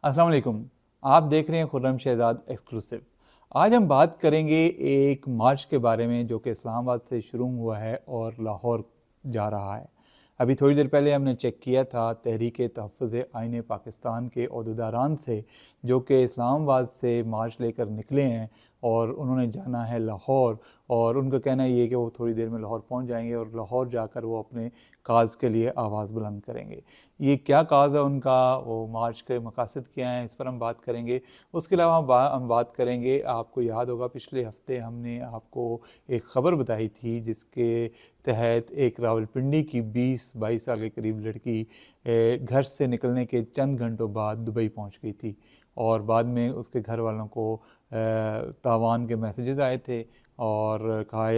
अस्सलाम वालेकुम। आप देख रहे हैं खुर्रम शहज़ाद एक्सक्लूसिव। आज हम बात करेंगे एक मार्च के बारे में जो कि इस्लामाबाद से शुरू हुआ है और लाहौर जा रहा है। अभी थोड़ी देर पहले हमने चेक किया था तहरीक तहफ़्फ़ुज़ आइन पाकिस्तान के ओहदेदारान से, जो कि इस्लामाबाद से मार्च लेकर निकले हैं और उन्होंने जाना है लाहौर। और उनका कहना ये है कि वो थोड़ी देर में लाहौर पहुंच जाएंगे और लाहौर जाकर वो अपने काज़ के लिए आवाज़ बुलंद करेंगे। ये क्या काज़ है उनका, वो मार्च के मकासद क्या हैं, इस पर हम बात करेंगे। उसके अलावा हम बात करेंगे, आपको याद होगा पिछले हफ्ते हमने आपको एक ख़बर बताई थी जिसके तहत एक रावलपिंडी की 20-22 साल के करीब लड़की घर से निकलने के चंद घंटों बाद दुबई पहुंच गई थी और बाद में उसके घर वालों को तावान के मैसेजेस आए थे और कहा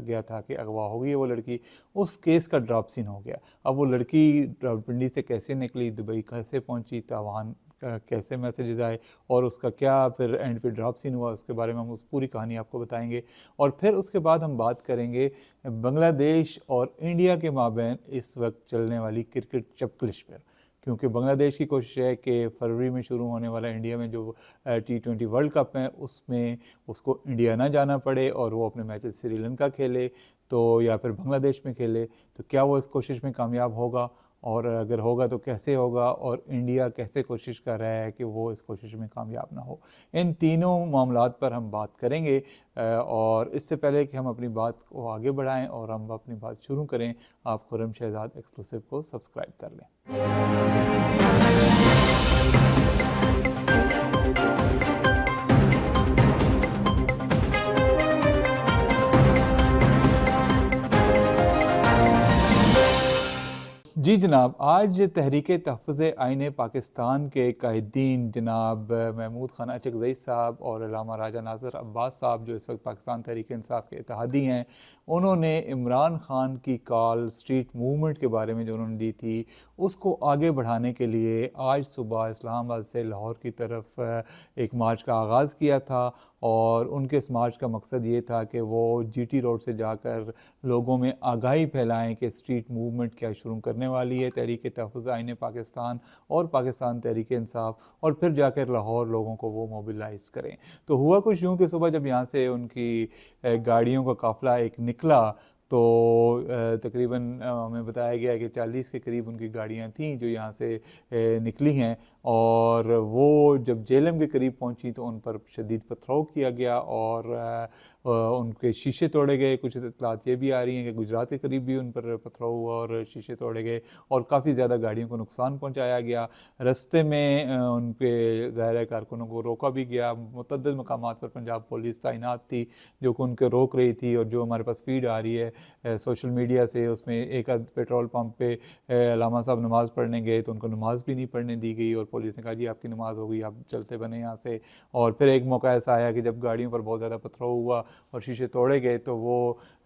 गया था कि अगवा हो गई है वो लड़की। उस केस का ड्रॉप सीन हो गया। अब वो लड़की रावलपिंडी से कैसे निकली, दुबई कैसे पहुंची, तावान कैसे मैसेजेस आए और उसका क्या फिर एंड पे ड्रॉप सीन हुआ, उसके बारे में हम उस पूरी कहानी आपको बताएंगे। और फिर उसके बाद हम बात करेंगे बांग्लादेश और इंडिया के माबैन इस वक्त चलने वाली क्रिकेट चपकलिश पर, क्योंकि बांग्लादेश की कोशिश है कि फरवरी में शुरू होने वाला इंडिया में जो T20 वर्ल्ड कप है उसमें उसको इंडिया ना जाना पड़े और वो अपने मैचेस श्रीलंका खेले तो या फिर बांग्लादेश में खेले। तो क्या वो इस कोशिश में कामयाब होगा, और अगर होगा तो कैसे होगा, और इंडिया कैसे कोशिश कर रहा है कि वो इस कोशिश में कामयाब ना हो। इन तीनों मामलात पर हम बात करेंगे। और इससे पहले कि हम अपनी बात को आगे बढ़ाएं और हम अपनी बात शुरू करें, आप खुर्रम शहज़ाद एक्सक्लूसिव को सब्सक्राइब कर लें। जी जनाब, आज तहरीक तहफ़्फ़ुज़ आइन पाकिस्तान के कायदीन जनाब महमूद खान अचकज़ई साहब और अल्लामा राजा नाज़र अब्बास साहब, जो इस वक्त पाकिस्तान तहरीक इंसाफ के इत्तेहादी हैं, उन्होंने इमरान खान की कॉल स्ट्रीट मूवमेंट के बारे में जो उन्होंने दी थी उसको आगे बढ़ाने के लिए आज सुबह इस्लामाबाद से लाहौर की तरफ एक मार्च का आगाज़ किया था। और उनके इस मार्च का मकसद ये था कि वो GT रोड से जाकर लोगों में आगाही फैलाएं कि स्ट्रीट मूवमेंट क्या शुरू करने वाली है तहरीक तहफ़्फ़ुज़ आइन पाकिस्तान और पाकिस्तान तहरीक इंसाफ, और फिर जाकर लाहौर लोगों को वो मोबिलाइज़ करें। तो हुआ कुछ यूँ कि सुबह जब यहाँ से उनकी गाड़ियों का काफ़िला एक निकला तो तकरीबन हमें बताया गया कि 40 के करीब उनकी गाड़ियाँ थीं जो यहाँ से निकली हैं। और वो जब जेलम के करीब पहुंची तो उन पर शदीद पथराव किया गया और उनके शीशे तोड़े गए। कुछ इतलात ये भी आ रही हैं कि गुजरात के करीब भी उन पर पथराव हुआ और शीशे तोड़े गए और काफ़ी ज़्यादा गाड़ियों को नुकसान पहुंचाया गया। रस्ते में उन पे ज़ाहिर कारकुनों को रोका भी गया। मुतअद्दिद मकामात पर पंजाब पुलिस तैनात थी जो कि उनको रोक रही थी। और जो हमारे पास फीड आ रही है सोशल मीडिया से, उसमें एक आध पेट्रोल पंप पे अल्लामा साहब नमाज़ पढ़ने गए तो उनको नमाज़ भी नहीं पढ़ने दी गई और पुलिस ने कहा जी आपकी नमाज़ हो गई, आप चलते बने यहाँ से। और फिर एक मौका ऐसा आया कि जब गाड़ियों पर बहुत ज़्यादा पथराव हुआ और शीशे तोड़े गए तो वो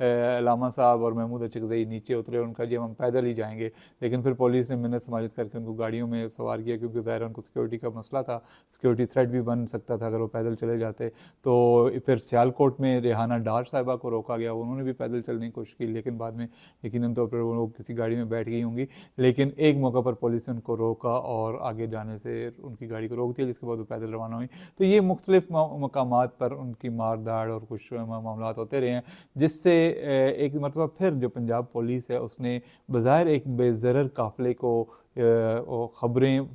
अल्लामा साहब और महमूद अचकज़ई नीचे उतरे। उनका जी हम पैदल ही जाएंगे, लेकिन फिर पुलिस ने मिन्नत समाजत करके उनको गाड़ियों में सवार किया क्योंकि ज़ाहिर उनको सिक्योरिटी का मसला था, सिक्योरिटी थ्रेट भी बन सकता था अगर वो पैदल चले जाते। तो फिर सियालकोट में रेहाना डार साहिबा को रोका गया, उन्होंने भी पैदल चलने की कोशिश की लेकिन बाद में यकीनन तौर पर वो किसी गाड़ी में बैठ गई होंगी। लेकिन एक मौका पर पुलिस ने उनको रोका और आगे जाने से उनकी गाड़ी को रोक दिया, जिसके बाद वो पैदल रवाना हुई। तो ये मुख्तलिफ मकामात पर उनकी मार दाड़ और कुछ मामला होते रहे हैं, जिससे एक मरतबा फिर जो पंजाब पुलिस है उसने बज़ाहिर एक बेज़रर काफ़िले को ख़बरें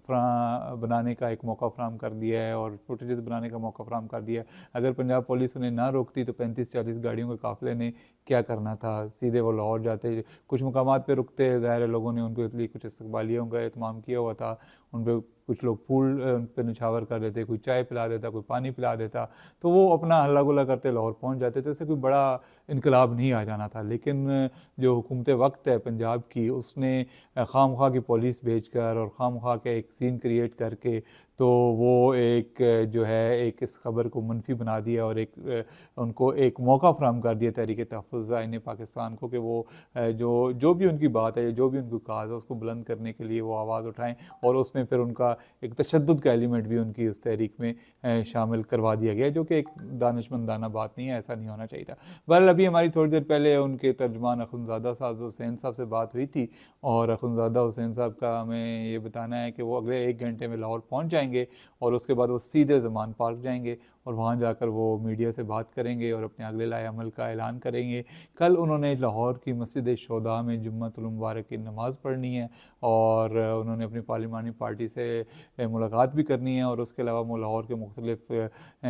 बनाने का एक मौका फ़राहम कर दिया है और फुटेजेस बनाने का मौका फ़राहम कर दिया है। अगर पंजाब पुलिस उन्हें ना रोकती तो 35-40 गाड़ियों के काफ़िले ने क्या करना था, सीधे वो लाहौर जाते। कुछ मकामात पे रुकते, ज़ाहिर है लोगों ने उनके लिए कुछ इस्तकबालियों का एहतमाम किया हुआ था, उन पर कुछ लोग फूल उन पर निछावर कर देते, कोई चाय पिला देता, कोई पानी पिला देता, तो वो अपना हल्ला गुल्ला करते लाहौर पहुंच जाते। तो इससे कोई बड़ा इनकलाब नहीं आ जाना था। लेकिन जो हुकूमत वक्त है पंजाब की, उसने खामख्वाह की पुलिस भेजकर और खामख्वाह के एक सीन क्रिएट करके तो वो एक जो है एक इस खबर को मनफी बना दिया और एक उनको एक मौका फ़राहम कर दिया तहरीक तहफ़्फ़ुज़ आइन पाकिस्तान को कि वो जो भी उनकी बात है, जो भी उनकी काज़ है उसको बुलंद करने के लिए वो आवाज़ उठाएं। और उसमें फिर उनका एक तशद्दुद का एलिमेंट भी उनकी उस तहरीक में शामिल करवा दिया गया, जो कि एक दानिशमंदाना बात नहीं है, ऐसा नहीं होना चाहिए था। बहरहाल अभी हमारी थोड़ी देर पहले उनके तर्जमान अखुनज़ादा साहब हुसैन साहब से बात हुई थी, और अखुनज़ादा हुसैन साहब का हमें ये बताना है कि वो अगले 1 घंटे में लाहौर पहुँच जाएंगे, और उसके बाद वो सीधे ज़मान पार्क जाएंगे और वहाँ जाकर वो मीडिया से बात करेंगे और अपने अगले लाए अमल का ऐलान करेंगे। कल उन्होंने लाहौर की मस्जिद शुहदा में जुम्मतुल मुबारक की नमाज़ पढ़नी है, और उन्होंने अपनी पार्लिमानी पार्टी से मुलाकात भी करनी है, और उसके अलावा वो लाहौर के मुख्तलिफ़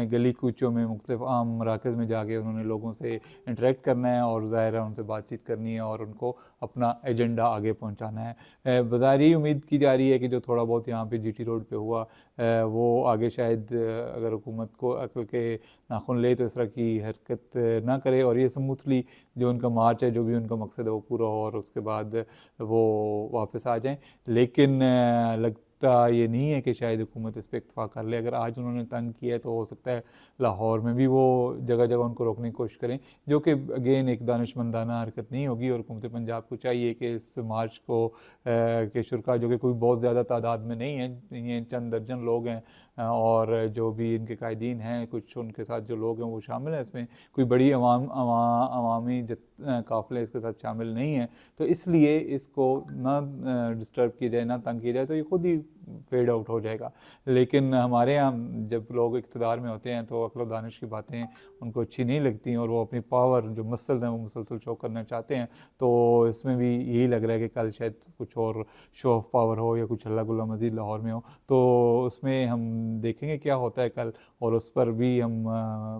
गली कूचों में, मुख्तलिफ़ आम मराकज़ में जाके उन्होंने लोगों से इंटरेक्ट करना है, और ज़ाहिर है उनसे बातचीत करनी है और उनको अपना एजेंडा आगे पहुँचाना है। बज़ाहिर ही उम्मीद की जा रही है कि जो थोड़ा बहुत यहाँ पे GT रोड पे हुआ वो आगे शायद अगर हुकूमत को अक्ल के नाखुन ले तो इस तरह की हरकत ना करे, और ये स्मूथली जो उनका मार्च है, जो भी उनका मकसद है वो पूरा हो, और उसके बाद वो वापस आ जाएं। लेकिन लगता ये नहीं है कि शायद हुकूमत इस पर इत्तफाक़ कर ले। अगर आज उन्होंने तंग किया है तो हो सकता है लाहौर में भी वो जगह जगह उनको रोकने की कोशिश करें, जो कि अगेन एक दानिशमंदाना हरकत नहीं होगी। और हुकूमत पंजाब को चाहिए कि इस मार्च को के शुरा, जो कि कोई बहुत ज़्यादा तादाद में नहीं है, ये चंद दर्जन लोग हैं, और जो भी इनके कायदीन हैं, कुछ उनके साथ जो लोग हैं वो शामिल हैं इसमें, कोई बड़ी अवामी काफ़िले इसके साथ शामिल नहीं है, तो इसलिए इसको ना डिस्टर्ब किया जाए, ना तंग किया जाए, तो ये खुद ही फेड आउट हो जाएगा। लेकिन हमारे यहाँ जब लोग इक़्तिदार में होते हैं तो अक्ल दानिश की बातें उनको अच्छी नहीं लगती, और वो अपनी पावर जो मसल है वो मुसलसल शो करना चाहते हैं। तो इसमें भी यही लग रहा है कि कल शायद कुछ और शो ऑफ पावर हो या कुछ हल्ला गुल्ला मज़ीद लाहौर में हो, तो उसमें हम देखेंगे क्या होता है कल, और उस पर भी हम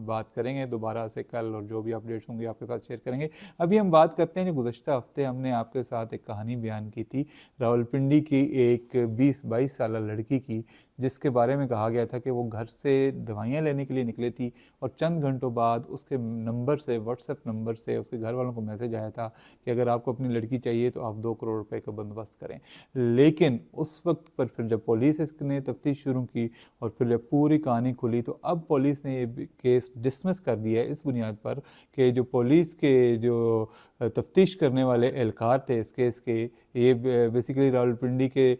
बात करेंगे दोबारा से कल, और जो भी अपडेट्स होंगी आपके साथ शेयर करेंगे। अभी हम बात करते हैं जो गुज़श्ता हफ्ते हमने आपके साथ एक कहानी बयान की थी रावलपिंडी की एक 20-22 साल लड़की की, जिसके बारे में कहा गया था कि वो घर से दवाइयाँ लेने के लिए निकली थी, और चंद घंटों बाद उसके नंबर से, व्हाट्सएप नंबर से उसके घर वालों को मैसेज आया था कि अगर आपको अपनी लड़की चाहिए तो आप 2 करोड़ रुपए का बंदोबस्त करें। लेकिन उस वक्त पर फिर जब पुलिस इसने तफ्तीश शुरू की और फिर जब पूरी कहानी खुली, तो अब पुलिस ने ये केस डिसमिस कर दिया है इस बुनियाद पर कि जो पुलिस के जो तफ्तीश करने वाले एहलकार थे इस केस के, ये बेसिकली रावलपिंडी के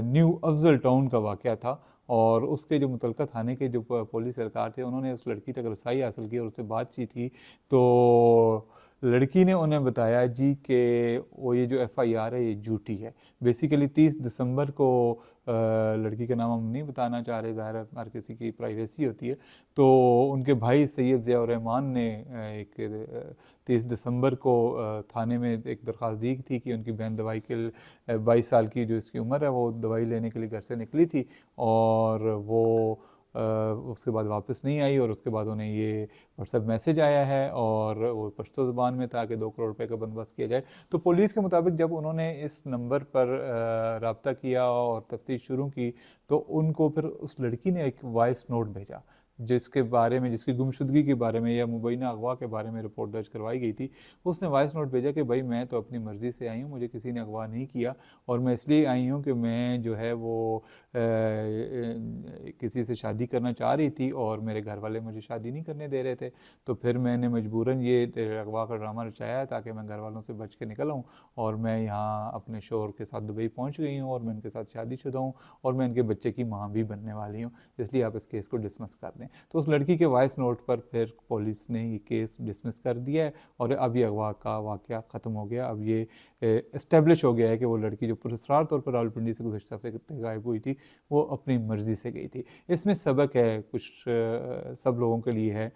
न्यू अफजल टाउन का वाक़या था, और उसके जो मुतलका थाने के जो पुलिस एहलकार थे उन्होंने उस लड़की तक रसाई हासिल की और उससे बातचीत की। तो लड़की ने उन्हें बताया जी कि वो ये जो FIR है ये झूठी है। बेसिकली 30 दिसंबर को लड़की का नाम हम नहीं बताना चाह रहे, ज़ाहिर है हर किसी की प्राइवेसी होती है, तो उनके भाई सैयद ज़िया रहमान ने एक 30 दिसंबर को थाने में एक दरख्वास्त दी थी कि उनकी बहन दवाई के 22 साल की जो इसकी उम्र है वो दवाई लेने के लिए घर से निकली थी, और वो उसके बाद वापस नहीं आई, और उसके बाद उन्हें ये व्हाट्सएप मैसेज आया है, और वो पश्तो ज़ुबान में था कि 2 करोड़ रुपए का बंदोबस्त किया जाए। तो पुलिस के मुताबिक जब उन्होंने इस नंबर पर रब्ता किया और तफ्तीश शुरू की, तो उनको फिर उस लड़की ने एक वॉइस नोट भेजा जिसके बारे में, जिसकी गुमशुदगी के बारे में या मुबैना अगवा के बारे में रिपोर्ट दर्ज करवाई गई थी। उसने वॉइस नोट भेजा कि भाई मैं तो अपनी मर्ज़ी से आई हूँ, मुझे किसी ने अगवा नहीं किया, और मैं इसलिए आई हूँ कि मैं जो है वो किसी से शादी करना चाह रही थी और मेरे घर वाले मुझे शादी नहीं करने दे रहे थे, तो फिर मैंने मजबूरन ये अगवा का ड्रामा रचाया ताकि मैं घर वालों से बच के निकल आऊँ, और मैं यहाँ अपने शोहर के साथ दुबई पहुँच गई हूँ, और मैं इनके साथ शादीशुदा हूँ, और मैं इनके बच्चे की माँ भी बनने वाली हूँ, इसलिए आप इस केस को डिसमिस कर दें। तो उस लड़की के वॉइस नोट पर फिर पुलिस ने ये केस डिसमिस कर दिया है, और अब ये अगवा का वाक़या ख़त्म हो गया। अब ये इस्टेब्लिश हो गया है कि वो लड़की जो पुरस्कार तौर पर रावलपिंडी से गुज़श्ता हफ्ते गायब हुई थी, वो अपनी मर्ज़ी से गई थी। इसमें सबक है, कुछ सब लोगों के लिए है,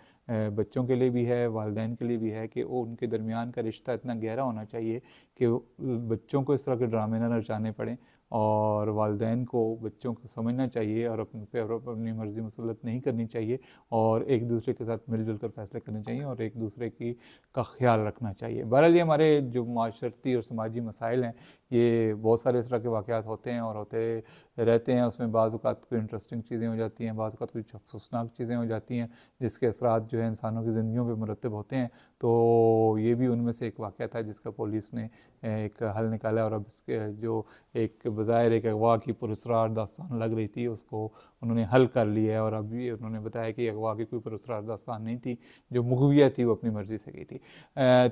बच्चों के लिए भी है, वालिदैन के लिए भी है, कि वो उनके दरमियान का रिश्ता इतना गहरा होना चाहिए कि बच्चों को इस तरह के ड्रामे ना रचाने पड़ें, और वालिदैन को बच्चों को समझना चाहिए और अपनी मर्ज़ी मुसल्लत नहीं करनी चाहिए, और एक दूसरे के साथ मिलजुल कर फैसले करने चाहिए, और एक दूसरे की का ख्याल रखना चाहिए। बहरहाल ये हमारे जो माशरती और समाजी मसाइल हैं, ये बहुत सारे इस तरह के वाक़यात होते हैं और होते रहते हैं। उसमें बाज़ औक़ात कोई इंटरेस्टिंग चीज़ें हो जाती हैं, बाज़ औक़ात कुछ अफसोसनाक चीज़ें हो जाती हैं जिसके असरात जो है इंसानों की ज़िंदगियों पर मुरतब होते हैं। तो ये भी उनमें से एक वाक़या था जिसका पुलिस ने एक हल निकाला, और अब इसके जो एक बज़ाहिर एक अगवा की पुरस्कार दास्तान लग रही थी उसको उन्होंने हल कर लिया है, और अभी उन्होंने बताया कि अगवा की कोई पुरस्कार दास्तान नहीं थी, जो मुग़विया थी वो अपनी मर्ज़ी से गई थी।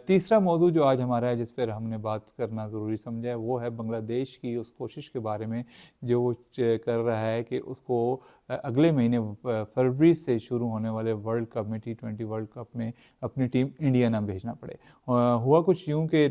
तीसरा मौजू जो आज हमारा है जिस पर हमने बात करना ज़रूरी समझा है, वो है बांग्लादेश की उस कोशिश के बारे में जो वो कोच कर रहा है कि उसको अगले महीने फरवरी से शुरू होने वाले वर्ल्ड कप में, T20 वर्ल्ड कप में अपनी टीम इंडिया ना भेजना पड़े। हुआ कुछ यूँ कि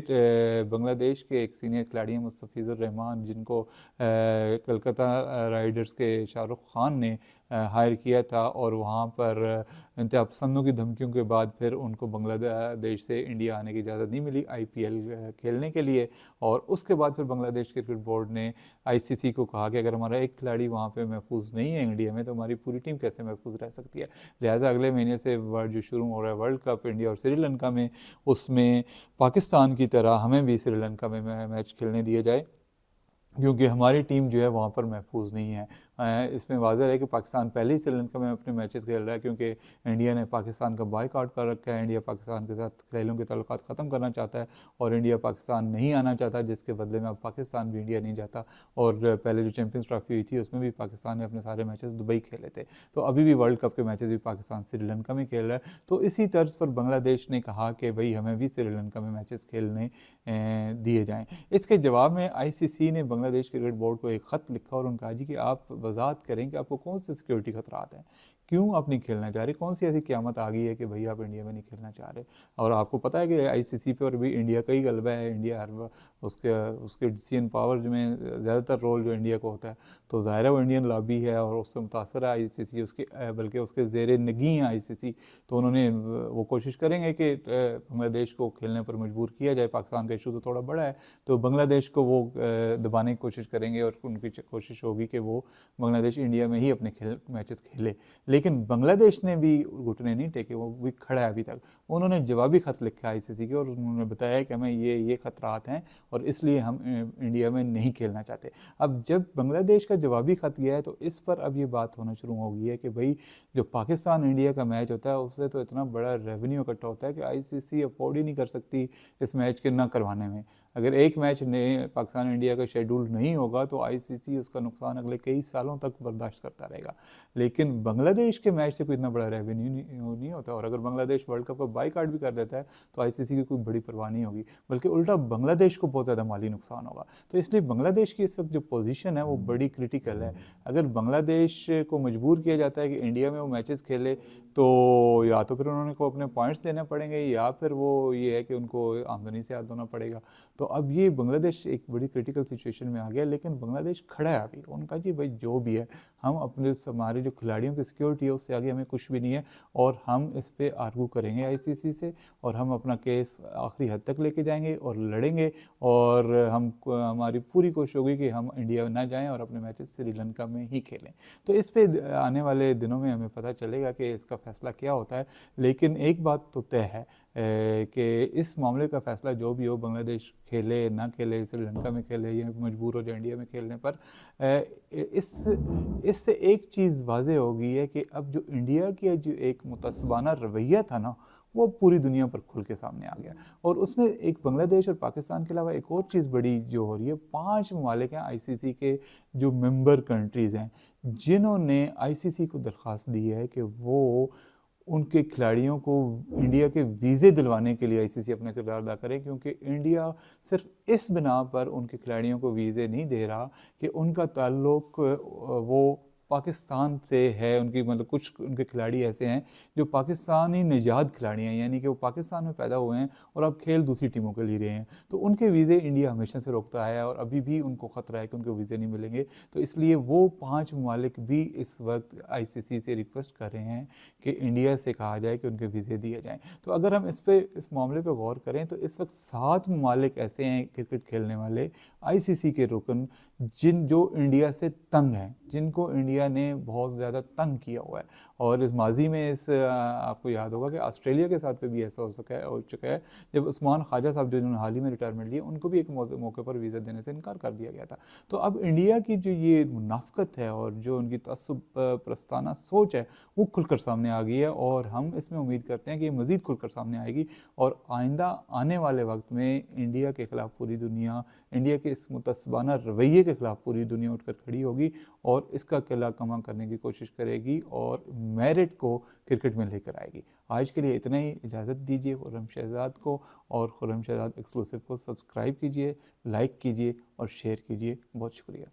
बांग्लादेश के एक सीनियर खिलाड़ी हैं मुस्तफ़िज़ुर रहमान, जिनको कलकत्ता राइडर्स के शाहरुख खान ने हायर किया था, और वहाँ पर इंतहा पसंदों की धमकियों के बाद फिर उनको बांग्लादेश से इंडिया आने की इजाज़त नहीं मिली IPL खेलने के लिए। और उसके बाद फिर बांग्लादेश क्रिकेट बोर्ड ने ICC को कहा कि अगर हमारा एक खिलाड़ी वहाँ पे महफूज नहीं है इंडिया में, तो हमारी पूरी टीम कैसे महफूज रह सकती है। लिहाजा अगले महीने से जो शुरू हो रहा है वर्ल्ड कप इंडिया और श्रीलंका में, उसमें पाकिस्तान की तरह हमें भी श्रीलंका में मैच खेलने दिए जाए, क्योंकि हमारी टीम जो है वहाँ पर महफूज नहीं है। इसमें वाज़ह है कि पाकिस्तान पहले ही श्रीलंका में अपने मैचेस खेल रहा है, क्योंकि इंडिया ने पाकिस्तान का बायकॉट कर रखा है। इंडिया पाकिस्तान के साथ खिलाड़ियों के ताल्लुकात ख़त्म करना चाहता है, और इंडिया पाकिस्तान नहीं आना चाहता, जिसके बदले में अब पाकिस्तान भी इंडिया नहीं जाता। और पहले जो चैम्पियंस ट्रॉफी हुई थी उसमें भी पाकिस्तान ने अपने सारे मैचेस दुबई खेले थे, तो अभी भी वर्ल्ड कप के मैचेस भी पाकिस्तान श्रीलंका में खेल रहा है। तो इसी तर्ज पर बांग्लादेश ने कहा कि भाई हमें भी श्रीलंका में मैचेस खेलने दिए जाएँ। इसके जवाब में ICC ने बांग्लादेश क्रिकेट बोर्ड को एक ख़त लिखा और उनका जी कि आप वजाहत करें कि आपको कौन से सिक्योरिटी खतरात हैं, क्यों आप नहीं खेलना चाह रहे, कौन सी ऐसी क़यामत आ गई है कि भाई आप इंडिया में नहीं खेलना चाह रहे। और आपको पता है कि ICC पर भी इंडिया का ही गलबा है, इंडिया हर उसके डिसीजन पावर में ज़्यादातर रोल जो इंडिया को होता है, तो ज़ाहिर है वो इंडियन लॉबी है और उससे मुतासर है ICC, उसके बल्कि उसके ज़ेर नगी है ICC। तो उन्होंने वो कोशिश करेंगे कि बांग्लादेश को खेलने पर मजबूर किया जाए। पाकिस्तान का इशू तो थोड़ा बड़ा है, तो बांग्लादेश को वो दबाने की कोशिश करेंगे, और उनकी कोशिश होगी कि वो बांग्लादेश इंडिया में ही अपने मैचेस खेले। लेकिन बांग्लादेश ने भी घुटने नहीं टेके, वो भी खड़ा है अभी तक। उन्होंने जवाबी ख़त लिखा है ICC के, और उन्होंने बताया कि हमें ये खतरात हैं और इसलिए हम इंडिया में नहीं खेलना चाहते। अब जब बांग्लादेश का जवाबी ख़त गया है, तो इस पर अब ये बात होना शुरू हो गई है कि भाई जो पाकिस्तान इंडिया का मैच होता है उससे तो इतना बड़ा रेवेन्यू इकट्ठा होता है कि ICC अफोर्ड ही नहीं कर सकती इस मैच के ना करवाने में। अगर एक मैच ने पाकिस्तान इंडिया का शेड्यूल नहीं होगा तो ICC उसका नुकसान अगले कई सालों तक बर्दाश्त करता रहेगा। लेकिन बांग्लादेश के मैच से कोई इतना बड़ा रेवेन्यू नहीं होता, और अगर बांग्लादेश वर्ल्ड कप का बायकॉट भी कर देता है तो ICC की कोई बड़ी परवाह नहीं होगी, बल्कि उल्टा बांग्लादेश को बहुत ज़्यादा माली नुकसान होगा। तो इसलिए बांग्लादेश की इस वक्त जो पोजीशन है वो बड़ी क्रिटिकल है। अगर बांग्लादेश को मजबूर किया जाता है कि इंडिया में वो मैचेस खेले, तो या तो फिर उन्होंने को अपने पॉइंट्स देने पड़ेंगे, या फिर वो ये है कि उनको आमदनी से हाथ धोना पड़ेगा। तो अब ये बांग्लादेश एक बड़ी क्रिटिकल सिचुएशन में आ गया। लेकिन बांग्लादेश खड़ा है अभी, उनका जी भाई जो भी है, हम अपने हमारे जो खिलाड़ियों की सिक्योरिटी है उससे आगे हमें कुछ भी नहीं है, और हम इस पर आर्गू करेंगे ICC से, और हम अपना केस आखिरी हद तक लेके जाएंगे और लड़ेंगे, और हमारी पूरी कोशिश होगी कि हम इंडिया ना जाएं और अपने मैचेस श्रीलंका में ही खेलें। तो इस पे आने वाले दिनों में हमें पता चलेगा कि इसका फ़ैसला क्या होता है। लेकिन एक बात तो तय है कि इस मामले का फ़ैसला जो भी हो, बांग्लादेश खेले ना खेले, श्रीलंका में खेले या मजबूर हो जाए इंडिया में खेलने पर, इससे एक चीज़ वाज़ेह हो गई है कि अब जो इंडिया की जो एक मुतस्सबाना रवैया था ना, वो पूरी दुनिया पर खुल के सामने आ गया। और उसमें एक बांग्लादेश और पाकिस्तान के अलावा एक और चीज़ बड़ी जो हो रही है, 5 ममालिक हैं ICC के जो मेंबर कंट्रीज़ हैं, जिन्होंने ICC को दरख्वास्त दी है कि वो उनके खिलाड़ियों को इंडिया के वीज़े दिलवाने के लिए ICC अपना किरदार अदा करे, क्योंकि इंडिया सिर्फ इस बिना पर उनके खिलाड़ियों को वीज़े नहीं दे रहा कि उनका ताल्लुक़ वो पाकिस्तान से है। उनकी मतलब कुछ उनके खिलाड़ी ऐसे हैं जो पाकिस्तानी निजात खिलाड़ी हैं, यानी कि वो पाकिस्तान में पैदा हुए हैं और अब खेल दूसरी टीमों के लिए रहे हैं, तो उनके वीज़े इंडिया हमेशा से रोकता है, और अभी भी उनको ख़तरा है कि उनके वीज़े नहीं मिलेंगे। तो इसलिए वो 5 ममालिक भी इस वक्त ICC से रिक्वेस्ट कर रहे हैं कि इंडिया से कहा जाए कि उनके वीज़े दिए जाएँ। तो अगर हम इस मामले पर गौर करें तो इस वक्त 7 ममालिक ऐसे हैं क्रिकेट खेलने वाले ICC के रुकन, जो इंडिया से तंग हैं, जिनको इंडिया ने बहुत ज़्यादा तंग किया हुआ है। और इस माजी में आपको याद होगा कि ऑस्ट्रेलिया के साथ पे भी ऐसा हो चुका है, जब उस्मान ख्वाजा साहब जिन्होंने हाल ही में रिटायरमेंट लिया, उनको भी एक मौके पर वीज़ा देने से इनकार कर दिया गया था। तो अब इंडिया की जो ये मुनाफ़क़त है और जो उनकी तअस्सुब प्रस्ताना सोच है, वो खुलकर सामने आ गई है, और हम इसमें उम्मीद करते हैं कि ये मज़ीद खुलकर सामने आएगी, और आइंदा आने वाले वक्त में इंडिया के ख़िलाफ़ पूरी दुनिया, इंडिया के इस मुतस्सबाना रवैये के ख़िलाफ़ पूरी दुनिया उठकर खड़ी होगी, और इसका आला कमा करने की कोशिश करेगी और मेरिट को क्रिकेट में लेकर आएगी। आज के लिए इतना ही, इजाज़त दीजिए। खुर्रम शहजाद को और खुर्रम शहजाद एक्सक्लूसिव को सब्सक्राइब कीजिए, लाइक कीजिए और शेयर कीजिए। बहुत शुक्रिया।